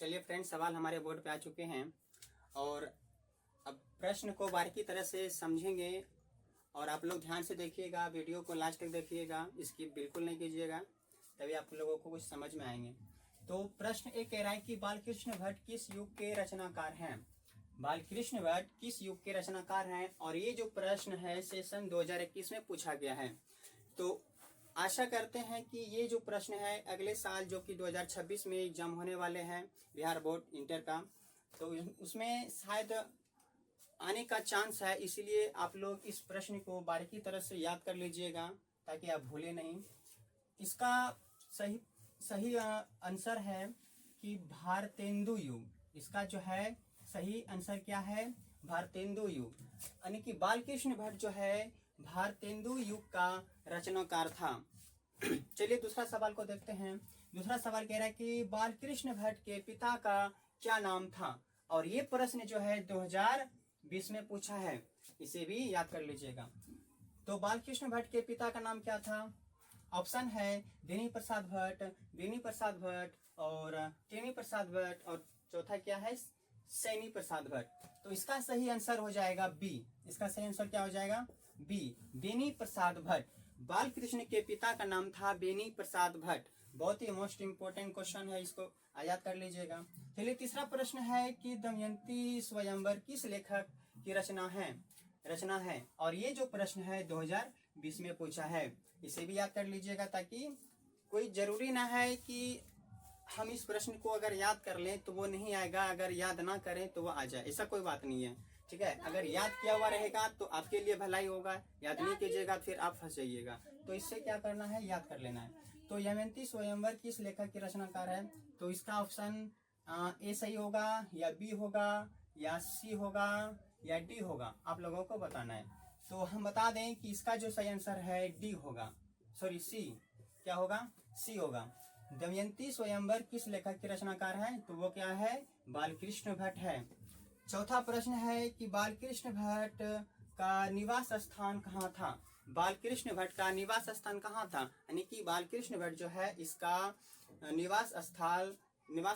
चलिए फ्रेंड्स, सवाल हमारे बोर्ड पे आ चुके हैं और अब प्रश्न को बारीकी तरह से समझेंगे और आप लोग ध्यान से देखिएगा, वीडियो को लास्ट तक देखिएगा, स्किप बिल्कुल नहीं कीजिएगा, तभी आप लोगों को कुछ समझ में आएंगे। तो प्रश्न एक कह रहा है कि बालकृष्ण भट्ट किस युग के रचनाकार हैं। बालकृष्ण भट्ट किस युग के रचनाकार हैं और ये जो प्रश्न है सेशन 2021 में पूछा गया है। तो आशा करते हैं कि ये जो प्रश्न है अगले साल जो कि 2026 में एग्जाम होने वाले हैं बिहार बोर्ड इंटर का, तो उसमें शायद आने का चांस है। इसीलिए आप लोग इस प्रश्न को बारीकी तरह से याद कर लीजिएगा ताकि आप भूले नहीं। इसका सही आंसर है कि भारतेंदु युग। इसका जो है सही आंसर क्या है, भारतेंदु युग। यानी कि बालकृष्ण भट्ट जो है भारतेंदु युग का रचनाकार था। चलिए दूसरा सवाल को देखते हैं। दूसरा सवाल कह रहा है कि बालकृष्ण भट्ट के पिता का क्या नाम था, और ये प्रश्न जो है 2020 में पूछा है, इसे भी याद कर लीजिएगा। तो बालकृष्ण भट्ट के पिता का नाम क्या था? ऑप्शन है बेनी प्रसाद भट्ट, बेनी प्रसाद भट्ट और टेनी प्रसाद भट्ट, और चौथा क्या है, सैनी प्रसाद भट्ट। तो इसका सही आंसर हो जाएगा बी। इसका सही आंसर क्या हो जाएगा? बी, बेनी प्रसाद भट्ट। बालकृष्ण के पिता का नाम था बेनी प्रसाद भट्ट। बहुत ही मोस्ट इंपोर्टेंट क्वेश्चन है, इसको याद कर लीजिएगा। चलिए तीसरा प्रश्न है कि दमयंती स्वयंवर किस लेखक की रचना है, और ये जो प्रश्न है 2020 में पूछा है, इसे भी याद कर लीजिएगा ताकि कोई जरूरी ना है कि हम इस प्रश्न को अगर याद कर लें तो वो नहीं आएगा, अगर याद ना करें तो वो आ जाए, ऐसा कोई बात नहीं है। ठीक है, अगर याद किया हुआ रहेगा तो आपके लिए भलाई होगा, याद नहीं कीजिएगा फिर आप फंस जाइएगा। तो इससे क्या करना है, याद कर लेना है। तो दमयंती स्वयंवर किस लेखक की रचनाकार है? तो इसका ऑप्शन ए सही होगा या बी होगा या सी होगा या डी होगा, आप लोगों को बताना है। तो हम बता दें कि इसका जो सही आंसर है डी होगा, सॉरी सी। क्या होगा? सी होगा। दमयंती स्वयंवर किस लेखक की रचनाकार है? तो वो क्या है, बालकृष्ण भट्ट है। चौथा प्रश्न है कि बालकृष्ण भट्ट का निवास स्थान कहाँ था? बालकृष्ण भट्ट का निवास स्थान कहाँ था? यानी कि बालकृष्ण भट्ट जो है इसका निवास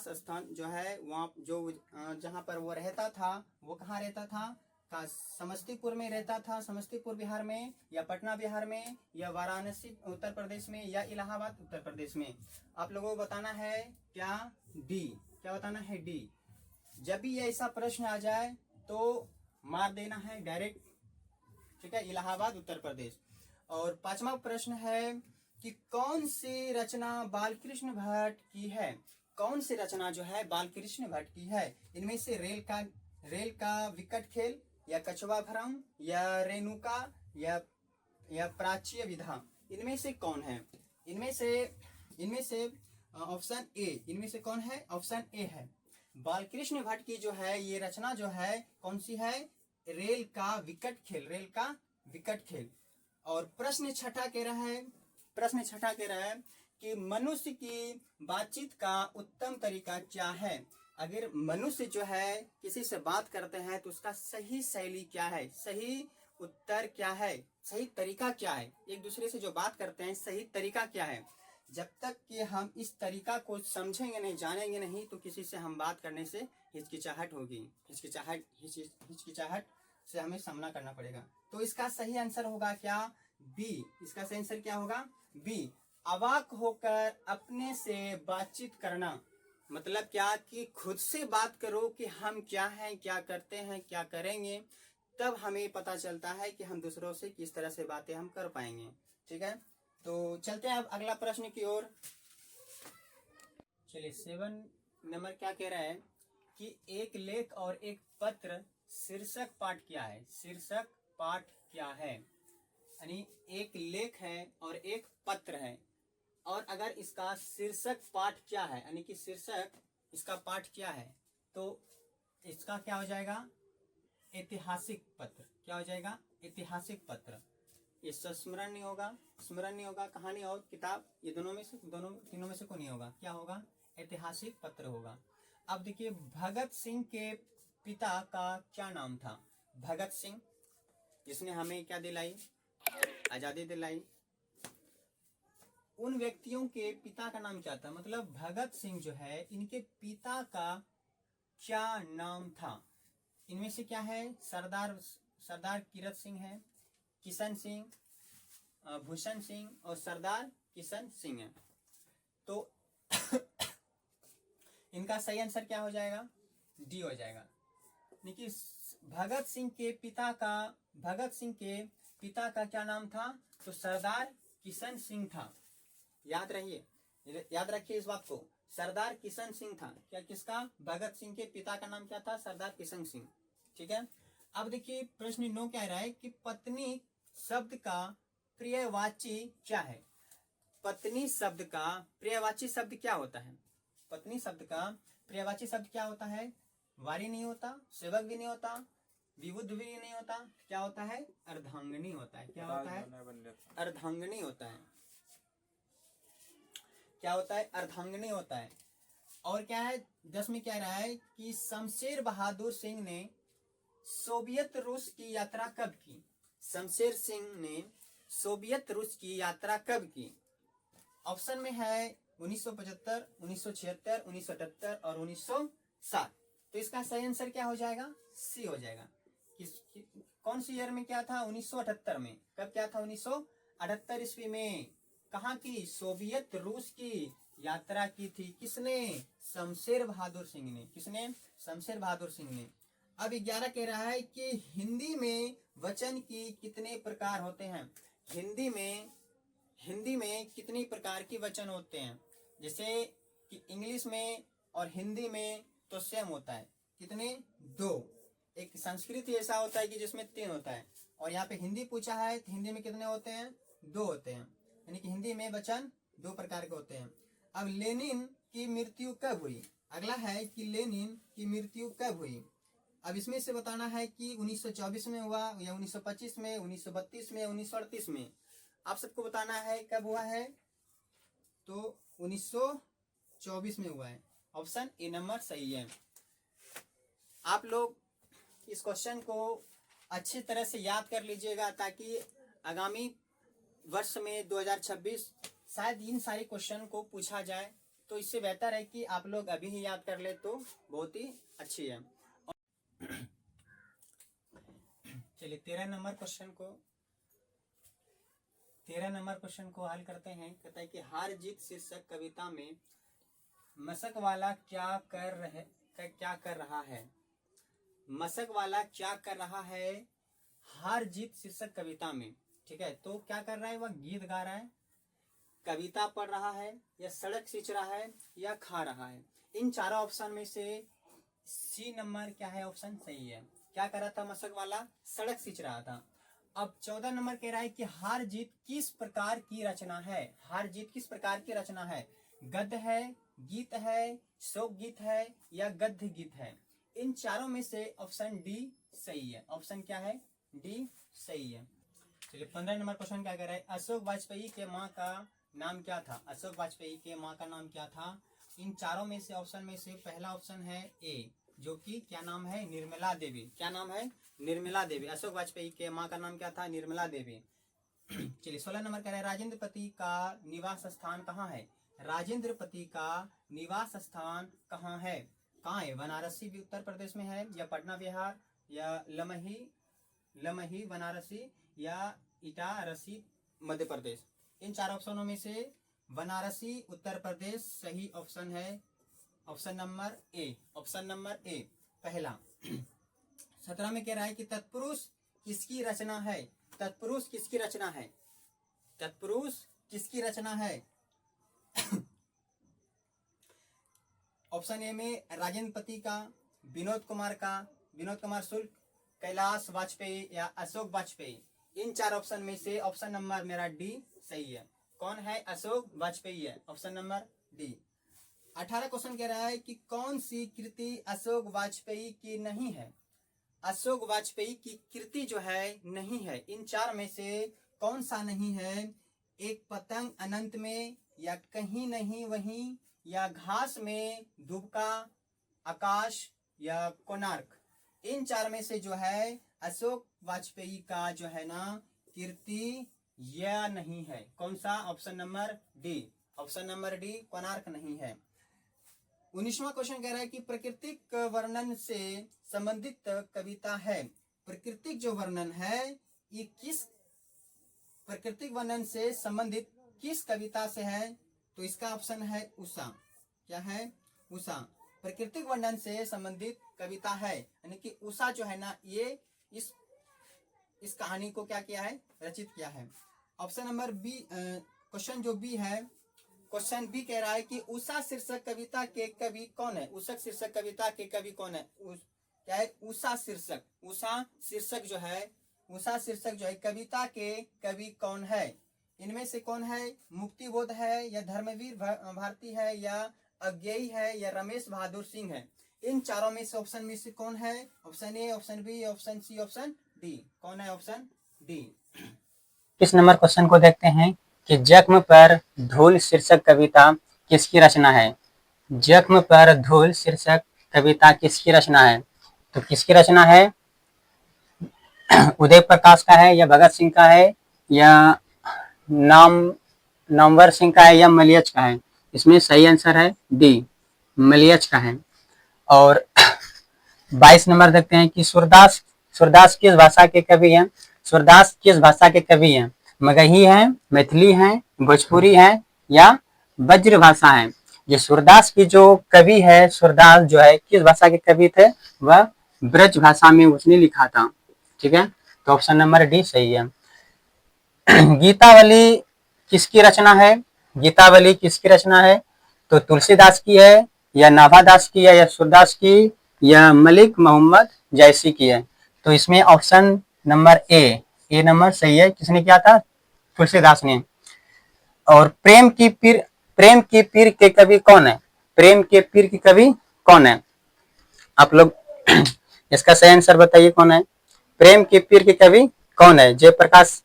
स्थान जो है वहाँ जो जहाँ पर वो रहता था वो कहाँ रहता था? समस्तीपुर में रहता था, समस्तीपुर बिहार में, या पटना बिहार में, या वाराणसी उत्तर प्रदेश में, या इलाहाबाद उत्तर प्रदेश में। आप लोगों को बताना है क्या? डी। क्या बताना है? डी। जब भी ऐसा प्रश्न आ जाए तो मार देना है डायरेक्ट। ठीक है, इलाहाबाद उत्तर प्रदेश। और पांचवा प्रश्न है कि कौन सी रचना बालकृष्ण भट्ट की है? कौन सी रचना जो है बालकृष्ण भट्ट की है? इनमें से रेल का विकट खेल, या कछुआ भ्रम, या रेणुका, या प्राच्य विधा, इनमें से कौन है? इनमें से ऑप्शन ए, इनमें से कौन है? ऑप्शन ए है। बालकृष्ण भट्ट की जो है ये रचना जो है कौन सी है? रेल का विकट खेल। और प्रश्न छठा कह रहा है कि मनुष्य की बातचीत का उत्तम तरीका क्या है? अगर मनुष्य जो है किसी से बात करते हैं तो उसका सही शैली क्या है, सही उत्तर क्या है, सही तरीका क्या है? एक दूसरे से जो बात करते हैं सही तरीका क्या है? जब तक कि हम इस तरीका को समझेंगे नहीं, जानेंगे नहीं, तो किसी से हम बात करने से हिचकिचाहट होगी। हिचकिचाहट से हमें सामना करना पड़ेगा। तो इसका सही आंसर होगा क्या? बी। इसका सही आंसर क्या होगा? बी। अवाक होकर अपने से बातचीत करना। मतलब क्या कि खुद से बात करो कि हम क्या हैं, क्या करते हैं, क्या करेंगे, तब हमें पता चलता है कि हम दूसरों से किस तरह से बातें हम कर पाएंगे। ठीक है, तो चलते हैं अब अगला प्रश्न की ओर। चलिए 7 नंबर क्या कह रहा है कि एक लेख और एक पत्र शीर्षक पाठ क्या है? शीर्षक पाठ क्या है? यानी एक लेख है और एक पत्र है, और अगर इसका शीर्षक पाठ क्या है, यानी कि शीर्षक इसका पाठ क्या है, तो इसका क्या हो जाएगा? ऐतिहासिक पत्र। क्या हो जाएगा? ऐतिहासिक पत्र। ये स्मरण नहीं होगा, कहानी और किताब, ये तीनों में से कोई नहीं होगा। क्या होगा? ऐतिहासिक पत्र होगा। अब देखिए, भगत सिंह के पिता का क्या नाम था? भगत सिंह, जिसने हमें क्या दिलाई? आजादी दिलाई। उन व्यक्तियों के पिता का नाम क्या था, मतलब भगत सिंह जो है इनके पिता का क्या नाम था। इनमें से क्या है, सरदार कीरत सिंह है, किशन सिंह, भूषण सिंह और सरदार किशन सिंह है। तो इनका सही आंसर क्या हो जाएगा, डी हो जाएगा। देखिए भगत सिंह के पिता का क्या नाम था, तो सरदार किशन सिंह था। याद रखिए इस बात को, सरदार किशन सिंह था। क्या, किसका, भगत सिंह के पिता का नाम क्या था, सरदार किशन सिंह। ठीक है। अब देखिए प्रश्न 9 क्या रहा है कि पत्नी शब्द का पर्यायवाची क्या है। पत्नी शब्द का पर्यायवाची शब्द क्या होता है, पत्नी शब्द का पर्यायवाची शब्द क्या होता है, वारी नहीं होता, सेवक भी नहीं होता, विबुद्ध भी नहीं होता, क्या होता है, अर्धांगिनी होता है। क्या होता है, अर्धांगिनी होता है। क्या होता है, अर्धांगिनी होता है। और क्या है 10 में क्या रहा है कि शमशेर बहादुर सिंह ने सोवियत रूस की यात्रा कब की। शमशेर सिंह ने सोवियत रूस की यात्रा कब की। ऑप्शन में है 1975, 1976, 1978 और 1907। तो इसका सही आंसर क्या हो जाएगा, सी हो जाएगा। कौन सी ईयर में क्या था, 1978 में। कब क्या था, 1978 ईस्वी में। कहाँ की, सोवियत रूस की यात्रा की थी। किसने, शमशेर बहादुर सिंह ने। किसने, शमशेर बहादुर सिंह ने। अब 11 कह रहा है कि हिंदी में वचन की कितने प्रकार होते हैं। हिंदी में कितनी प्रकार के वचन होते हैं। जैसे कि इंग्लिश में और हिंदी में तो सेम होता है, कितने, 2। एक संस्कृत ऐसा होता है कि जिसमें 3 होता है, और यहाँ पे हिंदी पूछा है तो हिंदी में कितने होते हैं, 2 होते हैं। यानी कि हिंदी में वचन 2 प्रकार के होते हैं। अब लेनिन की मृत्यु कब हुई। अगला है कि लेनिन की मृत्यु कब हुई। अब इसमें से बताना है कि 1924 में हुआ या 1925 में, 1932 में, 1938 में। आप सबको बताना है कब हुआ है, तो 1924 में हुआ है। ऑप्शन ए नंबर सही है। आप लोग इस क्वेश्चन को अच्छी तरह से याद कर लीजिएगा ताकि आगामी वर्ष में 2026 शायद इन सारे क्वेश्चन को पूछा जाए। तो इससे बेहतर है कि आप लोग अभी ही याद कर ले तो बहुत ही अच्छी है। चलिए 13 नंबर क्वेश्चन को हल करते हैं। कहता है कि हार जीत शीर्षक कविता में मशक वाला क्या कर रहा है। मशक वाला क्या कर रहा है हार जीत शीर्षक कविता में। ठीक है, तो क्या कर रहा है, वह गीत गा रहा है, कविता पढ़ रहा है, या सड़क सींच रहा है, या खा रहा है। इन चारों ऑप्शन में से सी नंबर क्या है, ऑप्शन सही है। क्या कर रहा था मशक वाला, सड़क सींच रहा था। अब 14 नंबर कह रहा है कि हार जीत किस प्रकार की रचना है। हार जीत किस प्रकार की रचना है, गद्य है, गीत है, शोक गीत है, या गद्य गीत है। इन चारों में से ऑप्शन डी सही है। ऑप्शन क्या है, डी सही है। चलिए 15 नंबर क्वेश्चन क्या कह रहा है, अशोक वाजपेयी के माँ का नाम क्या था। अशोक वाजपेयी के माँ का नाम क्या था। इन चारों में से ऑप्शन में से पहला ऑप्शन है ए, जो कि क्या नाम है, निर्मला देवी। क्या नाम है, निर्मला देवी। अशोक वाजपेयी के माँ का नाम क्या था, निर्मला देवी। चलिए 16 नंबर कह रहे हैं राजेंद्र पति का निवास स्थान कहाँ है। राजेंद्र पति का निवास स्थान कहाँ है। कहाँ है, बनारसी भी उत्तर प्रदेश में है, या पटना बिहार, या लमही बनारसी, या इटारसी मध्य प्रदेश। इन 4 ऑप्शनों में से बनारसी उत्तर प्रदेश सही ऑप्शन है। Option number A, option number A पहला। 17 में कह रहा है कि तत्पुरुष किसकी रचना है। तत्पुरुष किसकी रचना है, तत्पुरुष किसकी रचना है। ऑप्शन ए में राजेंद्र पति का, विनोद कुमार शुक्ल, कैलाश वाजपेयी, या अशोक वाजपेयी। इन 4 ऑप्शन में से ऑप्शन नंबर मेरा डी सही है। कौन है, अशोक वाजपेयी है। Option number D. 18 क्वेश्चन कह रहा है कि कौन सी कृति अशोक वाजपेयी की नहीं है। अशोक वाजपेयी की कृति जो है नहीं है। इन 4 में से कौन सा नहीं है, एक पतंग अनंत में, या कहीं नहीं वहीं, या घास में दुबका आकाश, या कोणार्क। इन 4 में से जो है अशोक वाजपेयी का जो है ना कृति यह नहीं है। कौन सा? Option number D. Option number D Konark नहीं है। 19वां क्वेश्चन कह रहा है कि प्राकृतिक वर्णन से संबंधित कविता है। प्राकृतिक जो वर्णन है ये किस प्राकृतिक वर्णन से संबंधित किस कविता से है? तो इसका ऑप्शन है उषा। क्या है? उषा। प्राकृतिक वर्णन से संबंधित कविता है, यानी कि उषा जो है ना, ये इस कहानी को क्या किया है? रचित किया है। ऑप्शन नंबर बी, क्वेश्चन जो बी है, क्वेश्चन बी कह रहा है कि उषा शीर्षक कविता के कवि कौन है? उषा शीर्षक कविता के कवि कौन है? क्या है? उषा शीर्षक। उषा शीर्षक जो है, उषा शीर्षक जो है कविता के कवि कौन है? इनमें से कौन है? मुक्तिबोध है, या धर्मवीर भारती है, या अज्ञेय है, या रमेश बहादुर सिंह है? इन चारों में से ऑप्शन में से कौन है? Option A, option B, option C, option D. कौन है? Option D. इस नंबर क्वेश्चन को देखते हैं कि जख्म पर धूल शीर्षक कविता किसकी रचना है? जख्म पर धूल शीर्षक कविता किसकी रचना है? तो किसकी रचना है? उदय प्रकाश का है, या भगत सिंह का है, या नामवर सिंह का है, या मलियच का है? इसमें सही आंसर है डी, मलियच का है। और 22 नंबर देखते हैं कि सूरदास किस भाषा के कवि हैं? सूरदास किस भाषा के कवि हैं? मगही हैं, मैथिली हैं, भोजपुरी हैं, या ब्रज भाषा है? ये सूरदास की जो कवि है, सूरदास जो है किस भाषा के कवि थे? वह ब्रज भाषा में उसने लिखा था। ठीक है, तो ऑप्शन नंबर डी सही है। गीतावली किसकी रचना है? गीतावली किसकी रचना है? तो तुलसीदास की है, या नाभादास की है, या सूरदास की, या मलिक मोहम्मद जैसी की है? तो इसमें ऑप्शन नंबर ए नंबर सही है। किसने किया था? तुलसीदास ने। और प्रेम की पीर के कवि कौन है? प्रेम के पीर के कवि कौन है? आप लोग इसका सही आंसर बताइए, कौन है? प्रेम के पीर के कवि कौन है? जयप्रकाश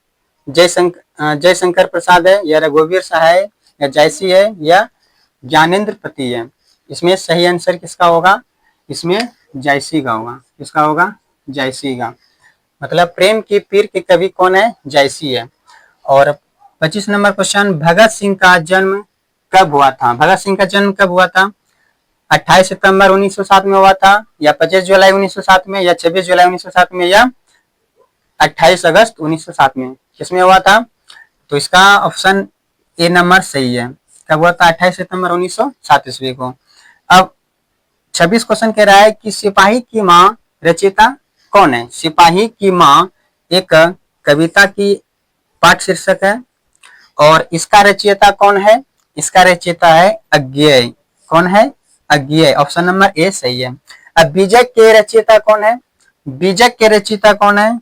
जयशंकर प्रसाद है, या रघुवीर शाह है, या जयसी है, या ज्ञानेंद्र पति है? इसमें सही आंसर किसका होगा? इसमें जयसी का होगा। किसका होगा? जयसी का। मतलब प्रेम की पीर के कवि कौन है? जयसी है। और 25 नंबर क्वेश्चन, भगत सिंह का जन्म कब हुआ था? भगत सिंह का जन्म कब हुआ था? 28 सितंबर 1907 में हुआ था, या 25 जुलाई 1907 में, या 26 जुलाई 1907 में, या 28 अगस्त 1907 में? किसमें हुआ था? तो इसका ऑप्शन ए नंबर सही है। कब हुआ था? 28 सितंबर 1907 ईस्वी को। अब 26 क्वेश्चन कह रहा है कि सिपाही की माँ रचयिता कौन है? सिपाही की माँ एक कविता की पाठ शीर्षक है, और इसका रचयिता कौन है? इसका रचयिता है अज्ञेय। कौन है? अज्ञेय। ऑप्शन नंबर ए सही है। अब बीजक के रचयिता कौन है? बीजक के रचयिता कौन है?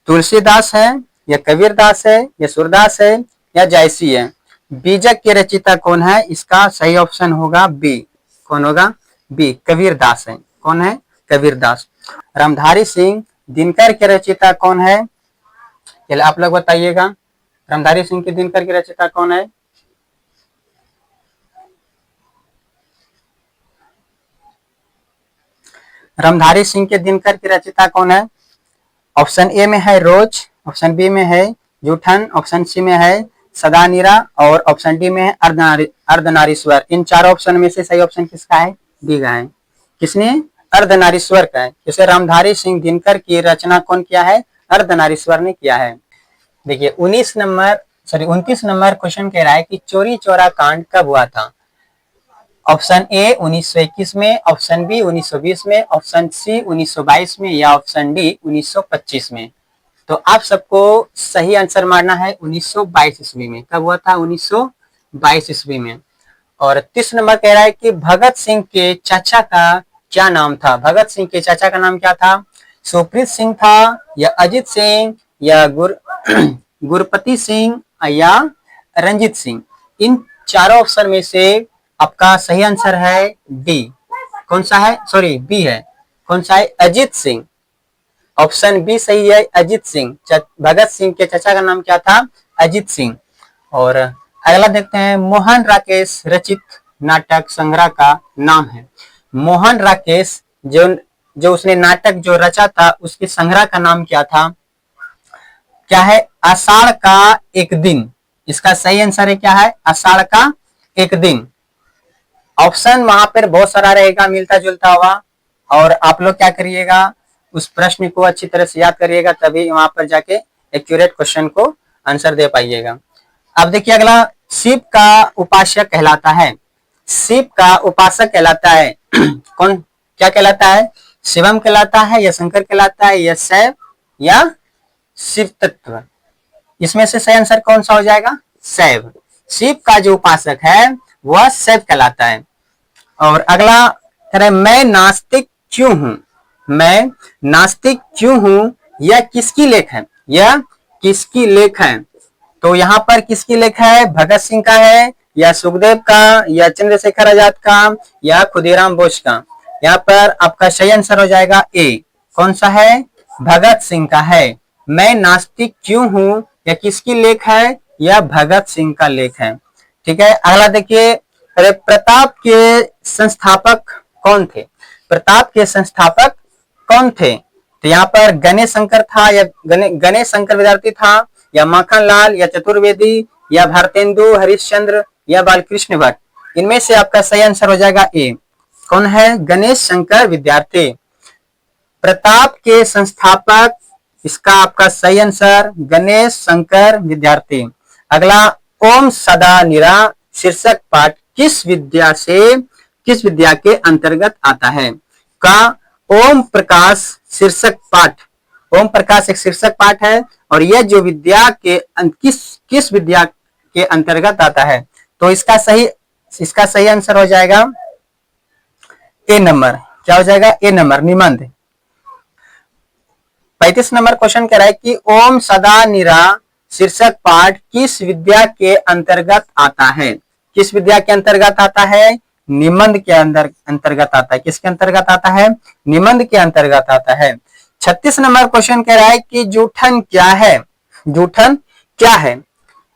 तुलसीदास है, या कबीरदास है, या सूरदास है, या जयसी है? बीजक के रचयिता कौन है? इसका सही ऑप्शन होगा बी। कौन होगा? बी, कबीरदास है। कौन है? कबीरदास। रामधारी सिंह दिनकर के रचयिता कौन है? चलिए आप लोग बताइएगा, रामधारी सिंह के दिनकर के रचयिता कौन है? रामधारी सिंह के दिनकर के रचयिता कौन है? ऑप्शन ए में है रोज, ऑप्शन बी में है जूठन, ऑप्शन सी में है सदानीरा, और ऑप्शन डी में है अर्धनारीश्वर। इन चारों ऑप्शन में से सही ऑप्शन किसका है? डी का है। किसने? अर्धनारीश्वर का है। जैसे रामधारी सिंह दिनकर की रचना कौन किया है? अर्धनारीश्वर ने किया है। देखिए 29 नंबर क्वेश्चन कह रहा है कि चोरी चौरा कांड कब हुआ था? ऑप्शन ए 1921 में, ऑप्शन बी 1920 में, ऑप्शन सी 1922 में, या ऑप्शन डी 1925 में? तो आप सबको सही आंसर मारना है 1922 ईस्वी में। कब हुआ था? 1922 ईस्वी में। और 30 नंबर कह रहा है कि भगत सिंह के चाचा का क्या नाम था? भगत सिंह के चाचा का नाम क्या था? सुप्रीत सिंह था, या अजित सिंह, या गुरपति सिंह, या रंजीत सिंह? इन चारों ऑप्शन में से आपका सही आंसर है डी। कौन सा है? सॉरी बी है। कौन सा है? अजित सिंह। ऑप्शन बी सही है, अजित सिंह। भगत सिंह के चाचा का नाम क्या था? अजित सिंह। और अगला देखते हैं, मोहन राकेश रचित नाटक संग्रह का नाम है। मोहन राकेश जो उसने नाटक जो रचा था उसके संग्रह का नाम क्या था? क्या है? आषाढ़ का एक दिन। इसका सही आंसर है क्या है? आषाढ़ का एक दिन। ऑप्शन वहां पर बहुत सारा रहेगा, मिलता जुलता हुआ, और आप लोग क्या करिएगा, उस प्रश्न को अच्छी तरह से याद करिएगा, तभी वहां पर जाके एक्यूरेट क्वेश्चन को आंसर दे पाइएगा। अब देखिए अगला, शिव का उपासक कहलाता है। शिव का उपासक कहलाता है कौन? क्या कहलाता है? शिवम कहलाता है, या शंकर कहलाता है, या शैव, या शिव तत्व? इसमें से सही आंसर कौन सा हो जाएगा? शैव। शिव का जो उपासक है वह शैव कहलाता है। और अगला कह रहे, मैं नास्तिक क्यों हूं? मैं नास्तिक क्यों हूं, यह किसकी लेख है? यह किसकी लेख है? तो यहाँ पर किसकी लेख है? भगत सिंह का है, या सुखदेव का, या चंद्रशेखर आजाद का, या खुदीराम बोस का? यहाँ पर आपका सही आंसर हो जाएगा ए। कौन सा है? भगत सिंह का है। मैं नास्तिक क्यों हूं, यह किसकी लेख है? यह भगत सिंह का लेख है। ठीक है, अगला देखिए, अरे प्रताप के संस्थापक कौन थे? प्रताप के संस्थापक कौन थे? तो यहाँ पर गणेश शंकर था, या गणेश शंकर विद्यार्थी था, या माखन लाल, या चतुर्वेदी, या भारतेंदु हरिश्चंद्र, या बालकृष्ण भट्ट? इनमें से आपका सही आंसर हो जाएगा ए। कौन है? गणेश शंकर विद्यार्थी। प्रताप के संस्थापक, इसका आपका सही आंसर गणेश शंकर विद्यार्थी। अगला, ओम सदा निरा शीर्षक पाठ किस विद्या के अंतर्गत आता है? का ओम प्रकाश शीर्षक पाठ। ओम प्रकाश एक शीर्षक पाठ है, और यह जो विद्या के किस विद्या के अंतर्गत आता है? तो इसका सही आंसर हो जाएगा ए नंबर। क्या हो जाएगा? ए नंबर, निबंध। 35 नंबर क्वेश्चन कह रहा है कि ओम सदा निरा शीर्षक पाठ किस विद्या के अंतर्गत आता है? किस विद्या के अंतर्गत आता है? निबंध के अंतर्गत आता है। किसके अंतर्गत आता है? निबंध के अंतर्गत आता है। 36 नंबर क्वेश्चन कह रहा है कि जूठन क्या है? जूठन क्या है?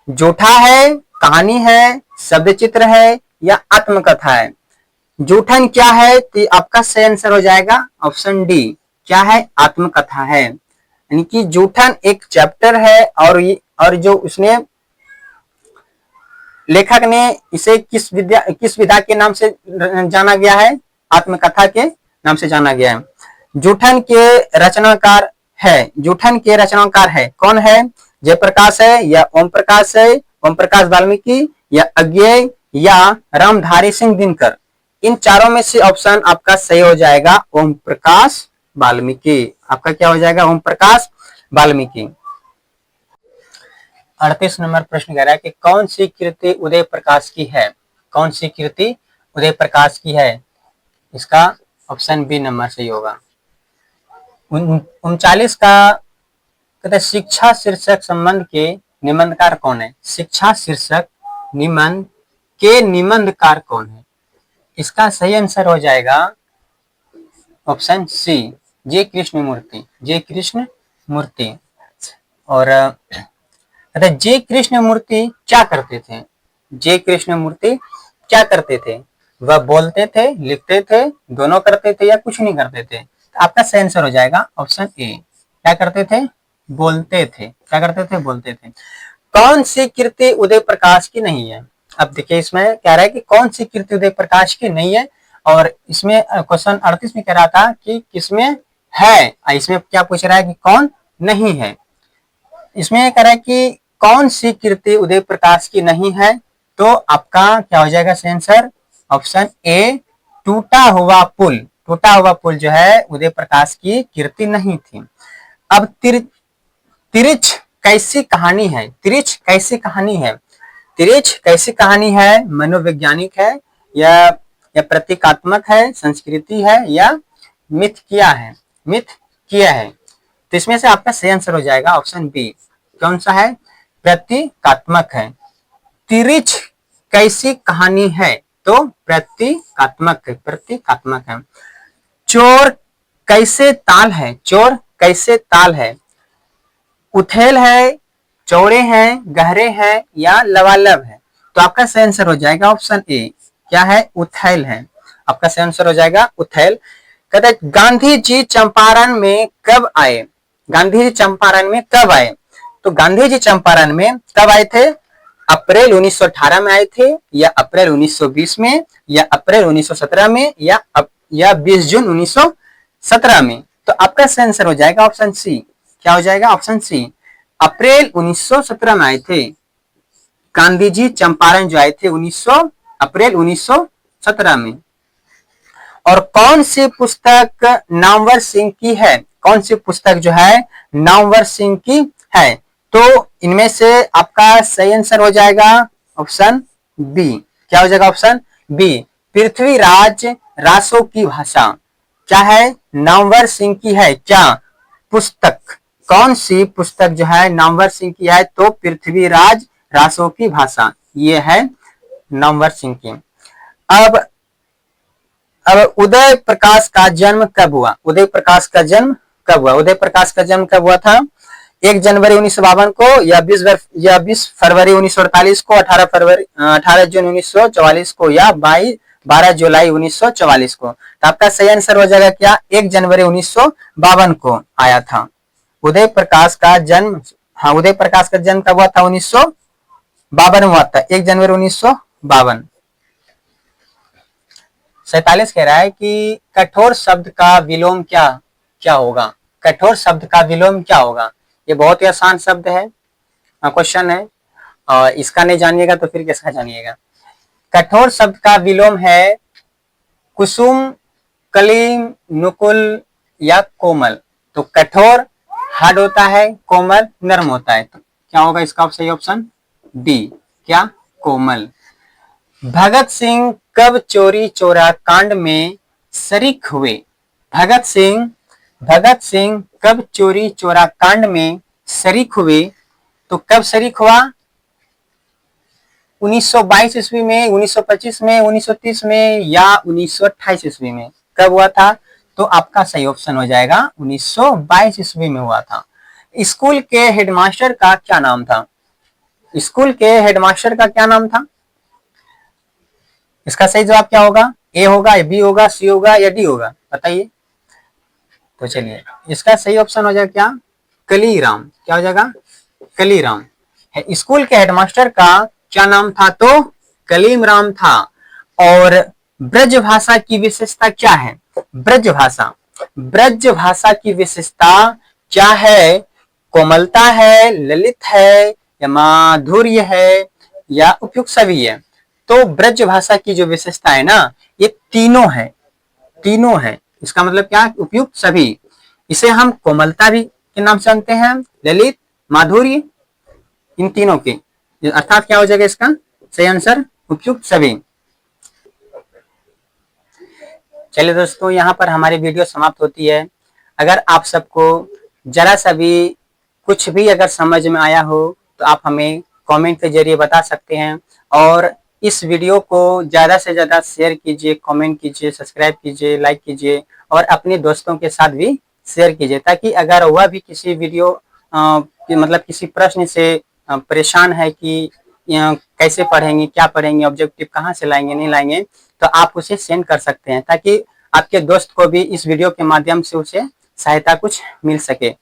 जूठा है, कहानी है, शब्द चित्र है, या आत्मकथा है? जूठन क्या है? तो आपका सही आंसर हो जाएगा ऑप्शन डी। क्या है? आत्मकथा है। यानी कि जूठन एक चैप्टर है, और जो उसने लेखक ने इसे किस विधा के नाम से जाना गया है? आत्मकथा के नाम से जाना गया है। जूठन के रचनाकार है कौन है? जयप्रकाश है, या ओम प्रकाश है, ओम प्रकाश वाल्मीकि, या अज्ञेय, या रामधारी सिंह दिनकर? इन चारों में से ऑप्शन आपका सही हो जाएगा ओम प्रकाश वाल्मीकि। आपका क्या हो जाएगा? ओम प्रकाश वाल्मीकि। 38 नंबर प्रश्न कह रहा है कि कौन सी कृति उदय प्रकाश की है? कौन सी कृति उदय प्रकाश की है? इसका ऑप्शन बी नंबर सही होगा। 39 का कहते शिक्षा शीर्षक संबंध के निबंधकार कौन है? शिक्षा शीर्षक निबंध के निबंधकार कौन है? इसका सही आंसर हो जाएगा ऑप्शन सी, जे कृष्णमूर्ति। जे कृष्णमूर्ति। और जे कृष्णमूर्ति क्या करते थे? जे कृष्णमूर्ति क्या करते थे? वह बोलते थे, लिखते थे, दोनों करते थे, या कुछ नहीं करते थे? तो आपका सही आंसर हो जाएगा ऑप्शन ए। क्या करते थे? बोलते थे। क्या करते थे? बोलते थे। कौन सी कृति उदय प्रकाश की नहीं है? अब देखिए, इसमें कह रहा है कि कौन सी कृति उदय प्रकाश की नहीं है, और इसमें क्वेश्चन 38 में कह रहा था कि किसमें है, इसमें क्या पूछ रहा है कि कौन नहीं है। इसमें कह रहा है कि कौन सी कृति उदय प्रकाश की नहीं है, तो आपका क्या हो जाएगा सही आंसर? ऑप्शन ए, टूटा हुआ पुल। टूटा हुआ पुल जो है उदय प्रकाश की कृति नहीं थी। अब तिरछ कैसी कहानी है? तिरछ कैसी कहानी है? तिरछ कैसी कहानी है? मनोवैज्ञानिक है, या प्रतीकात्मक है, संस्कृति है, या मिथ किया है? मिथ किया है। तो इसमें से आपका सही आंसर हो जाएगा ऑप्शन बी। कौन सा है? प्रतीकात्मक है। तिरछ कैसी कहानी है? तो प्रतीकात्मक है। चोर कैसे ताल है? चोर कैसे ताल है? उथेल है, चौड़े हैं, गहरे हैं, या लबालब है? तो आपका सही आंसर हो जाएगा ऑप्शन ए। क्या है? उथैल है। आपका सही आंसर हो जाएगा उथैल। कहते गांधी जी चंपारण में कब आए? गांधी जी चंपारण में कब आए? तो गांधी जी चंपारण में कब आए थे? अप्रैल 1918 में आए थे, या अप्रैल 1920 में, या अप्रैल 1917 में, या 20 जून 1917 में। तो आपका सही आंसर हो जाएगा ऑप्शन सी। क्या हो जाएगा? ऑप्शन सी, अप्रैल 1917 में आए थे गांधी जी चंपारण, जो आए थे अप्रैल 1917 में। और कौन सी पुस्तक नामवर सिंह की है? कौन सी पुस्तक जो है नामवर सिंह की है? तो इनमें से आपका सही आंसर हो जाएगा ऑप्शन बी। क्या हो जाएगा? ऑप्शन बी, पृथ्वीराज रासो की भाषा। क्या है? नामवर सिंह की है क्या पुस्तक? कौन सी पुस्तक जो है नामवर सिंह की है? तो पृथ्वीराज रासो की भाषा, ये है नामवर सिंह की। अब उदय प्रकाश का जन्म कब हुआ? उदय प्रकाश का जन्म कब हुआ? उदय प्रकाश का जन्म कब हुआ था? 1 जनवरी 1952 को, या 20 फरवरी 1948 को, 18 जून 1944 को, या 12 जुलाई 1944 को। तो आपका सही आंसर हो जाएगा क्या? 1 जनवरी 1952 को आया था उदय प्रकाश का जन्म। हाँ, उदय प्रकाश का जन्म कब हुआ था? 1952 हुआ था, 1 जनवरी 1952। 47 कह रहा है कि कठोर शब्द का विलोम क्या क्या होगा? कठोर शब्द का विलोम क्या होगा? ये बहुत ही आसान शब्द है, क्वेश्चन है, और इसका नहीं जानिएगा तो फिर किसका जानिएगा। कठोर शब्द का विलोम है कुसुम, कलीम, नुकुल या कोमल। तो कठोर हार्ड होता है, कोमल नरम होता है। तो क्या होगा इसका सही ऑप्शन? डी, क्या? कोमल। भगत सिंह कब चोरी चोरा कांड में शरीक हुए? भगत सिंह कब चोरी चोरा कांड में शरीक हुए? तो कब शरीक हुआ? 1922 ईस्वी में, 1925 में, 1930 में, या 1928 ईस्वी में? कब हुआ था? तो आपका सही ऑप्शन हो जाएगा 1922 ईस्वी में हुआ था। स्कूल के हेडमास्टर का क्या नाम था? स्कूल के हेडमास्टर का क्या नाम था? इसका सही जवाब क्या होगा? ए होगा, बी होगा, सी होगा, या डी होगा? बताइए। तो चलिए, इसका सही ऑप्शन हो जाएगा क्या? कलीराम। क्या हो जाएगा? कलीराम। स्कूल के हेडमास्टर का क्या नाम था? तो कलीम राम था। और ब्रज भाषा की विशेषता क्या है? ब्रज भाषा की विशेषता क्या है? कोमलता है, ललित है, या माधुर्य है, या उपयुक्त सभी है? तो ब्रज भाषा की जो विशेषता है ना, ये तीनों है। इसका मतलब क्या? उपयुक्त सभी। इसे हम कोमलता भी के नाम से जानते हैं, ललित, माधुर्य, इन तीनों के, अर्थात क्या हो जाएगा इसका सही आंसर? उपयुक्त सभी। चलिए दोस्तों, यहाँ पर हमारी वीडियो समाप्त होती है। अगर आप सबको जरा सा भी कुछ भी अगर समझ में आया हो तो आप हमें कमेंट के जरिए बता सकते हैं। और इस वीडियो को ज़्यादा से ज़्यादा शेयर कीजिए, कमेंट कीजिए, सब्सक्राइब कीजिए, लाइक कीजिए, और अपने दोस्तों के साथ भी शेयर कीजिए, ताकि अगर वह भी किसी वीडियो मतलब किसी प्रश्न से परेशान है कि कैसे पढ़ेंगे, क्या पढ़ेंगे, ऑब्जेक्टिव कहाँ से लाएंगे, नहीं लाएंगे, तो आप उसे सेंड कर सकते हैं, ताकि आपके दोस्त को भी इस वीडियो के माध्यम से उसे सहायता कुछ मिल सके।